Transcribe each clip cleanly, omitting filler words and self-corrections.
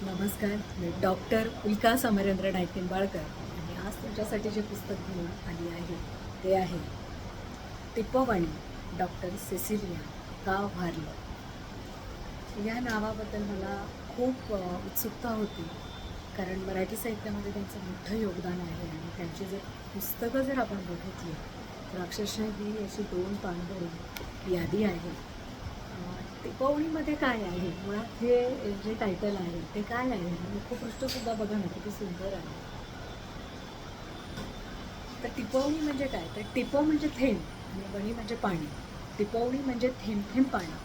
नमस्कार. मी डॉक्टर उल्का समरेंद्र डायक-निंबाळकर आणि आज तुमच्यासाठी जे पुस्तक घेऊन आली आहे ते आहे टिपवाणी डॉक्टर सेसिलिया का वारलं. या नावाबद्दल मला खूप उत्सुकता होती, कारण मराठी साहित्यामध्ये त्यांचं मोठं योगदान आहे आणि त्यांची जर पुस्तकं जर आपण बघितली तर अक्षरशः ही अशी 2 पानभरून यादी आहे. टिपवणीमध्ये काय आहे? मुळात हे जे टायटल आहे ते काय आहे? मुखपृष्ठसुद्धा बघा ना किती सुंदर आहे. तर टिपवणी म्हणजे काय? तर टिप म्हणजे थेंब आणि वणी म्हणजे पाणी. टिपवणी म्हणजे थेंब थेंब पाणी.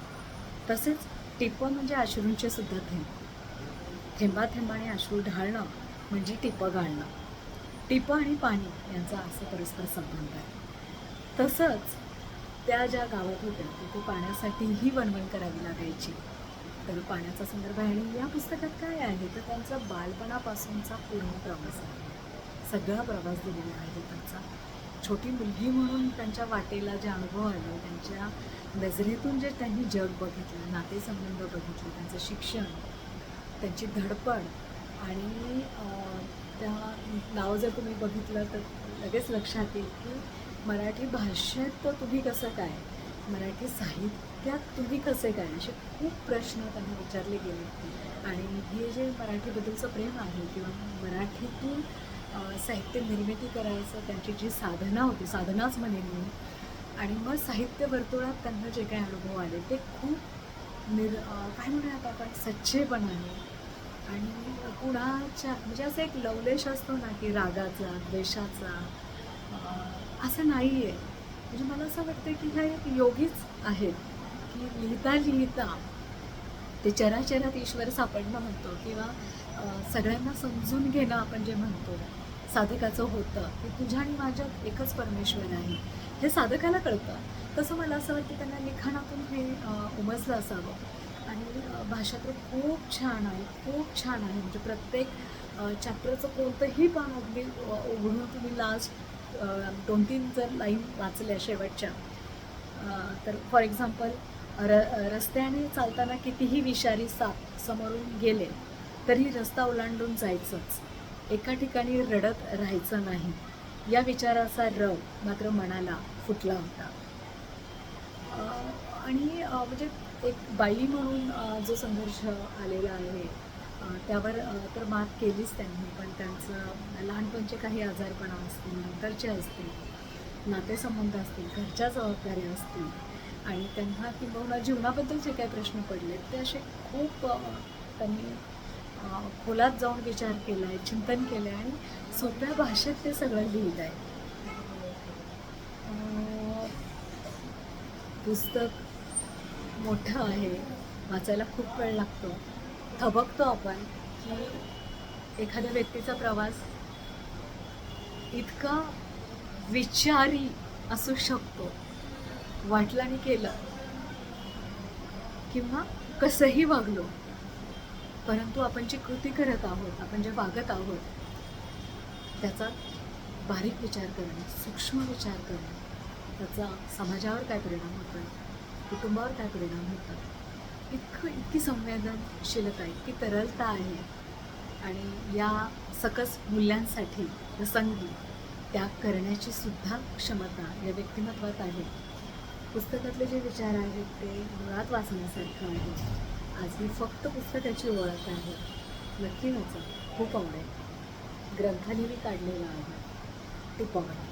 तसेच टिप म्हणजे अश्रूंचे सुद्धा थेंब. थेंबाथेंबाने अश्रू ढाळणं म्हणजे टिपं गाळणं. टिपं आणि पाणी यांचा असा परस्पर संबंध आहे. तसंच त्या ज्या गावात होत्या तिथे पाण्यासाठीही वणवण करावी लागायची. तर पाण्याचा संदर्भ आहे आणि या पुस्तकात काय आहे तर त्यांचा बालपणापासूनचा पूर्ण प्रवास आहे. सगळा प्रवास दिलेला आहे त्यांचा. छोटी मुलगी म्हणून त्यांच्या वाटेला जे अनुभव आले, त्यांच्या नजरेतून जे त्यांनी जग बघितलं, नातेसंबंध बघितले, त्यांचं शिक्षण, त्यांची धडपड आणि त्या नाव जर तुम्ही बघितलं तर लगेच लक्षात येईल की मराठी भाषेत तुम्ही कसं काय, मराठी साहित्यात तुम्ही कसे काय, असे खूप प्रश्न त्यांना विचारले गेले. आणि हे जे मराठीबद्दलचं प्रेम आहे किंवा मराठीतून साहित्य निर्मिती करायचं त्यांची जी साधना होती, साधनाच म्हणेन मी. आणि मग साहित्य वर्तुळात त्यांना जे काही अनुभव आले ते खूप काय म्हणूयात आपण सच्चेपणाने आणि कुणाच्या म्हणजे असं एक लवलेश असतो ना की रागाचा, द्वेषाचा, असं नाही आहे. म्हणजे मला असं वाटतं की ह्या एक योगीच आहेत की लिहिता लिहिता ते चराचरात ईश्वर सापडणं म्हणतो किंवा सगळ्यांना समजून घेणं आपण जे म्हणतो साधकाचं होतं की तुझ्या आणि माझ्यात एकच परमेश्वर आहे हे साधकाला कळतं. तसं मला असं वाटतं त्यांना लिखाणातून हे उमजलं असावं. आणि भाषा तर खूप छान आहे, खूप छान आहे. म्हणजे प्रत्येक चॅप्टरचं कोणतंही पान अगदी उघडून तुम्ही लास्ट 2-3 जर लाईन वाचल्या शेवटच्या तर फॉर एक्झाम्पल रस्त्याने चालताना कितीही विषारी साप समोरून गेले तरी रस्ता ओलांडून जायचंच. एका ठिकाणी रडत राहायचं नाही. या विचाराचा रव मात्र मनाला फुटला होता. आणि म्हणजे एक बाई म्हणून जो संघर्ष आलेला आहे त्यावर तर मात केलीच त्यांनी. पण त्यांचं लहानपणचे काही आजारपणा असतील, नंतरचे असतील, नातेसंबंध असतील, घरच्या जबाबदाऱ्या असतील आणि त्यांना किंबहुना जीवनाबद्दल जे काही प्रश्न पडले ते असे खूप त्यांनी खोलात जाऊन विचार केला आहे, चिंतन केलं आहे आणि सोप्या भाषेत ते सगळं लिहिलं आहे. पुस्तक मोठं आहे, वाचायला खूप वेळ लागतो. थबकतो आपण की एखाद्या व्यक्तीचा प्रवास इतका विचारी असू शकतो, वाटलं आणि केलं किंवा कसंही वागलो, परंतु आपण जी कृती करत आहोत, आपण जे वागत आहोत, त्याचा बारीक विचार करणं, सूक्ष्म विचार करणं, त्याचा समाजावर काय परिणाम होतो, कुटुंबावर काय परिणाम होतात, इतकी संवेदनशीलता, इतकी तरलता आहे. आणि या सकस मूल्यांसाठी प्रसंगी त्याग करण्याची सुद्धा क्षमता या व्यक्तिमत्वात आहे. पुस्तकातले जे विचार आहेत ते मुळात वाचण्यासारखं आहे. आज मी फक्त पुस्तकाची ओळख आहे. नक्की वाचा, खूप आवडेल. ग्रंथाने मी काढलेला आहे टिपवाणी.